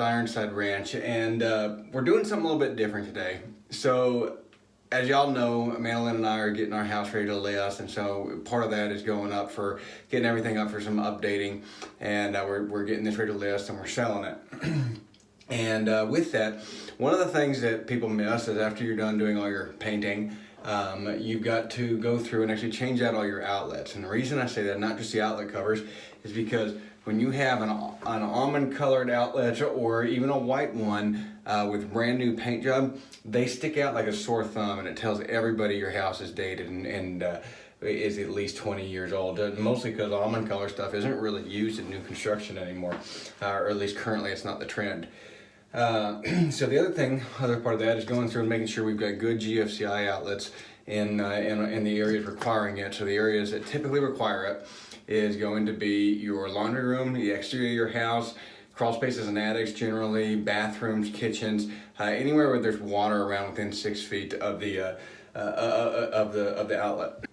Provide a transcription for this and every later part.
Ironside Ranch, and we're doing something a little bit different today. So, as y'all know, Madeline and I are getting our house ready to list, and so part of that is getting everything up for some updating, and we're getting this ready to list, and we're selling it. And with that, one of the things that people miss is after you're done doing all your painting, you've got to go through and actually change out all your outlets. And the reason I say that, not just the outlet covers, is because when you have an almond colored outlet or even a white one with brand new paint job, they stick out like a sore thumb, and it tells everybody your house is dated and is at least 20 years old. Mostly because almond color stuff isn't really used in new construction anymore, or at least currently it's not the trend. So the other part of that is going through and making sure we've got good GFCI outlets in the areas requiring it. So the areas that typically require it is going to be your laundry room, the exterior of your house, crawl spaces and attics generally, bathrooms, kitchens, anywhere where there's water around within 6 feet of the outlet.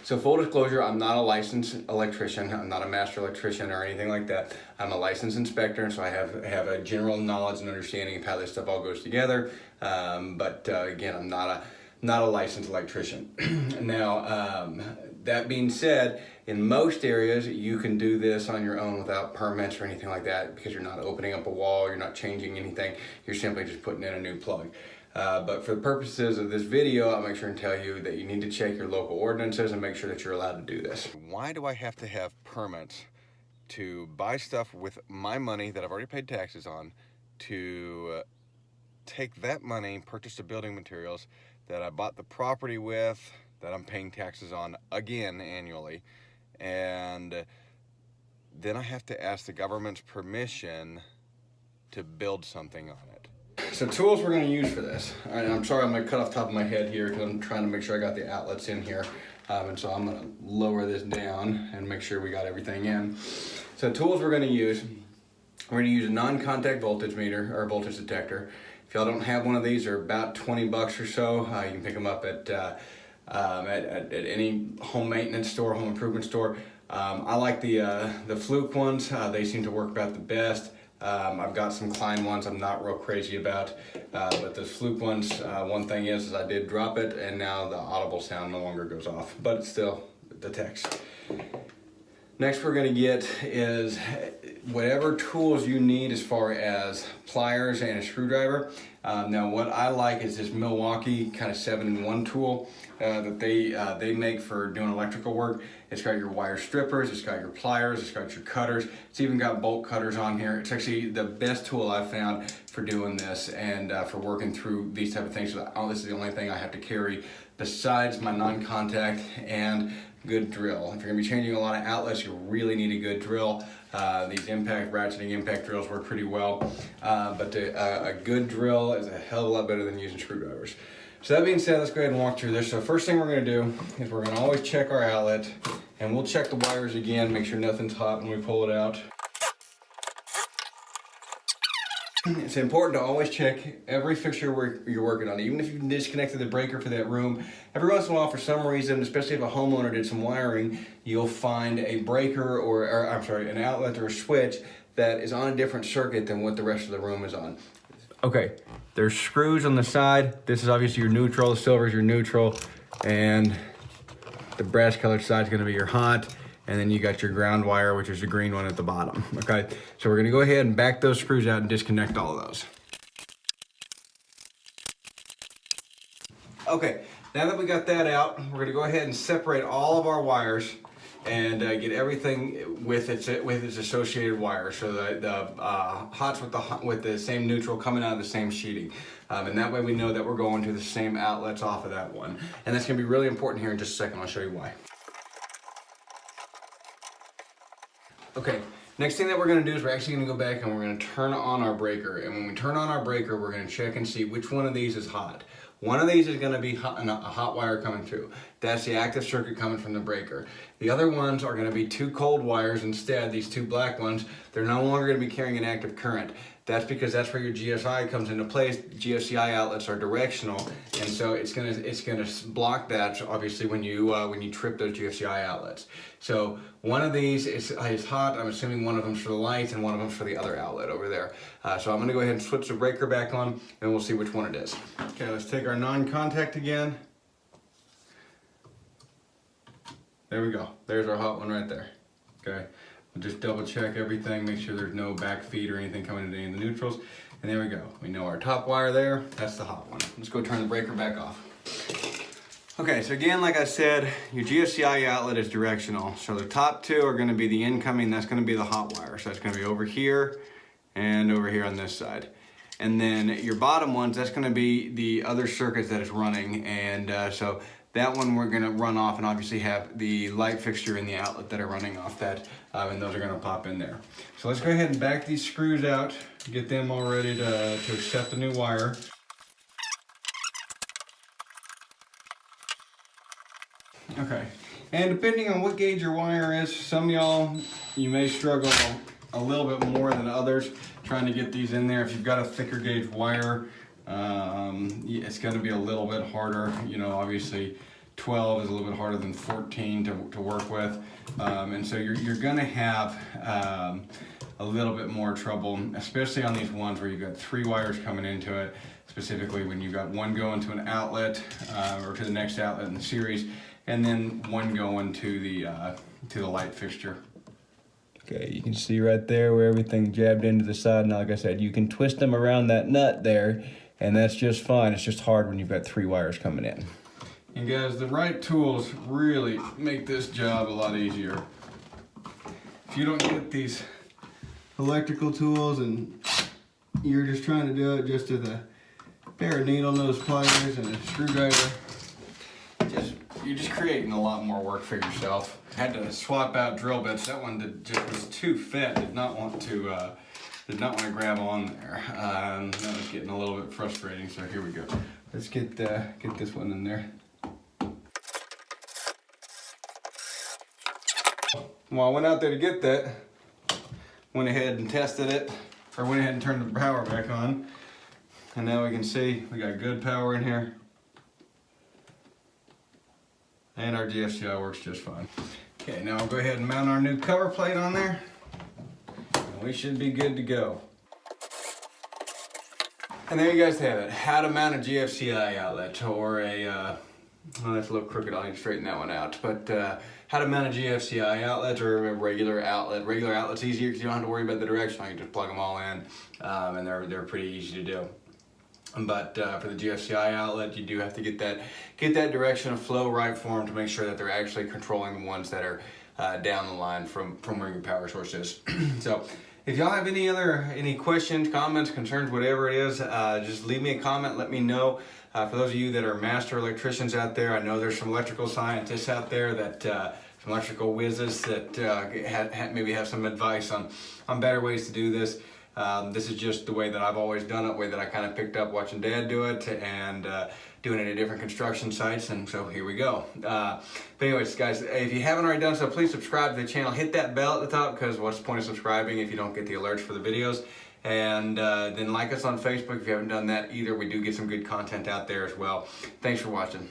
So full disclosure, I'm not a licensed electrician. I'm not a master electrician or anything like that. I'm a licensed inspector, so I have a general knowledge and understanding of how this stuff all goes together. But again, I'm not a licensed electrician. Now, that being said, in most areas, you can do this on your own without permits or anything like that, because you're not opening up a wall, you're not changing anything, you're simply just putting in a new plug. But for the purposes of this video, I'll make sure and tell you that you need to check your local ordinances and make sure that you're allowed to do this. Why do I have to have permits to buy stuff with my money that I've already paid taxes on, to take that money, purchase the building materials that I bought the property with, that I'm paying taxes on again annually, and then I have to ask the government's permission to build something on it? So tools we're going to use for this, and I'm sorry I'm going to cut off the top of my head here because I'm trying to make sure I got the outlets in here, and so I'm going to lower this down and make sure we got everything in. So tools we're going to use a non-contact voltage meter or voltage detector. If y'all don't have one of these, they're about 20 bucks or so. You can pick them up at any home maintenance store, home improvement store. I like the Fluke ones. They seem to work about the best. I've got some Klein ones I'm not real crazy about, but the Fluke ones, one thing is I did drop it, and now the audible sound no longer goes off, but it's still detects. Next we're going to get is whatever tools you need as far as pliers and a screwdriver. Now what I like is this Milwaukee kind of 7-in-1 tool that they make for doing electrical work. It's got your wire strippers, it's got your pliers, it's got your cutters, it's even got bolt cutters on here. It's actually the best tool I've found for doing this and for working through these type of things. So this is the only thing I have to carry besides my non-contact and good drill. If you're gonna be changing a lot of outlets, you really need a good drill. These ratcheting impact drills work pretty well, but a good drill is a hell of a lot better than using screwdrivers. So that being said, let's go ahead and walk through this. So first thing we're gonna do is we're gonna always check our outlet, and we'll check the wires again, make sure nothing's hot when we pull it out. It's important to always check every fixture you're working on, even if you disconnected the breaker for that room. Every once in a while, for some reason, especially if a homeowner did some wiring, you'll find a breaker an outlet or a switch that is on a different circuit than what the rest of the room is on. Okay, there's screws on the side. This is obviously your neutral, the silver is your neutral, and the brass colored side is gonna be your hot. And then you got your ground wire, which is the green one at the bottom, okay? So we're gonna go ahead and back those screws out and disconnect all of those. Okay, now that we got that out, we're gonna go ahead and separate all of our wires and get everything with its associated wires. So the hots with the same neutral coming out of the same sheeting. And that way we know that we're going to the same outlets off of that one. And that's gonna be really important here in just a second. I'll show you why. Okay, next thing that we're gonna do is we're actually gonna go back and we're gonna turn on our breaker. And when we turn on our breaker, we're gonna check and see which one of these is hot. One of these is gonna be a hot wire coming through. That's the active circuit coming from the breaker. The other ones are gonna be two cold wires instead, these two black ones. They're no longer gonna be carrying an active current. That's because that's where your GFCI comes into place. GFCI outlets are directional, and so it's gonna block that obviously when you trip those GFCI outlets. So one of these is hot. I'm assuming one of them's for the lights and one of them's for the other outlet over there. So I'm gonna go ahead and switch the breaker back on, and we'll see which one it is. Okay, let's take our non-contact again. There we go. There's our hot one right there. Okay. We'll just double check everything, make sure there's no back feed or anything coming into any of the neutrals. And there we go. We know our top wire there. That's the hot one. Let's go turn the breaker back off. Okay, so again, like I said, your GFCI outlet is directional. So the top two are going to be the incoming. That's going to be the hot wire. So it's going to be over here and over here on this side. And then your bottom ones, that's going to be the other circuits that it's running. And so that one we're going to run off and obviously have the light fixture in the outlet that are running off that, and those are going to pop in there. So let's go ahead and back these screws out, get them all ready to accept the new wire. Okay, and depending on what gauge your wire is, some of y'all, you may struggle a little bit more than others trying to get these in there. If you've got a thicker gauge wire, it's going to be a little bit harder. You know, obviously 12 is a little bit harder than 14 to work with, and so you're going to have a little bit more trouble, especially on these ones where you've got 3 wires coming into it, specifically when you've got one going to an outlet or to the next outlet in the series, and then one going to the light fixture. Okay, you can see right there where everything jabbed into the side. Now, like I said, you can twist them around that nut there, and that's just fine. It's just hard when you've got 3 wires coming in. And guys, the right tools really make this job a lot easier. If you don't get these electrical tools and you're just trying to do it just with a pair of needle nose pliers and a screwdriver, you're just creating a lot more work for yourself. I had to swap out drill bits. That one just was too fat. Did not want to grab on there. That was getting a little bit frustrating. So here we go. Let's get this one in there. Well, I went out there to get that. Went ahead and tested it, or went ahead and turned the power back on. And now we can see we got good power in here. And our GFCI works just fine. Okay, now I'll go ahead and mount our new cover plate on there. And we should be good to go. And there you guys have it. How to mount a GFCI outlet, or a, well, that's a little crooked, I'll need to straighten that one out. But how to mount a GFCI outlet or a regular outlet. Regular outlet's easier because you don't have to worry about the direction. You can just plug them all in, and they're pretty easy to do. But for the GFCI outlet, you do have to get that direction of flow right for them to make sure that they're actually controlling the ones that are down the line from where your power source is. So if y'all have any questions, comments, concerns, whatever it is, just leave me a comment, let me know. For those of you that are master electricians out there, I know there's some electrical scientists out there that some electrical whizzes that maybe have some advice on better ways to do this. This is just the way that I've always done it, the way that I kind of picked up watching Dad do it and doing it at different construction sites, and so here we go. But anyways, guys, if you haven't already done so, please subscribe to the channel. Hit that bell at the top, because what's the point of subscribing if you don't get the alerts for the videos? And then like us on Facebook if you haven't done that either. We do get some good content out there as well. Thanks for watching.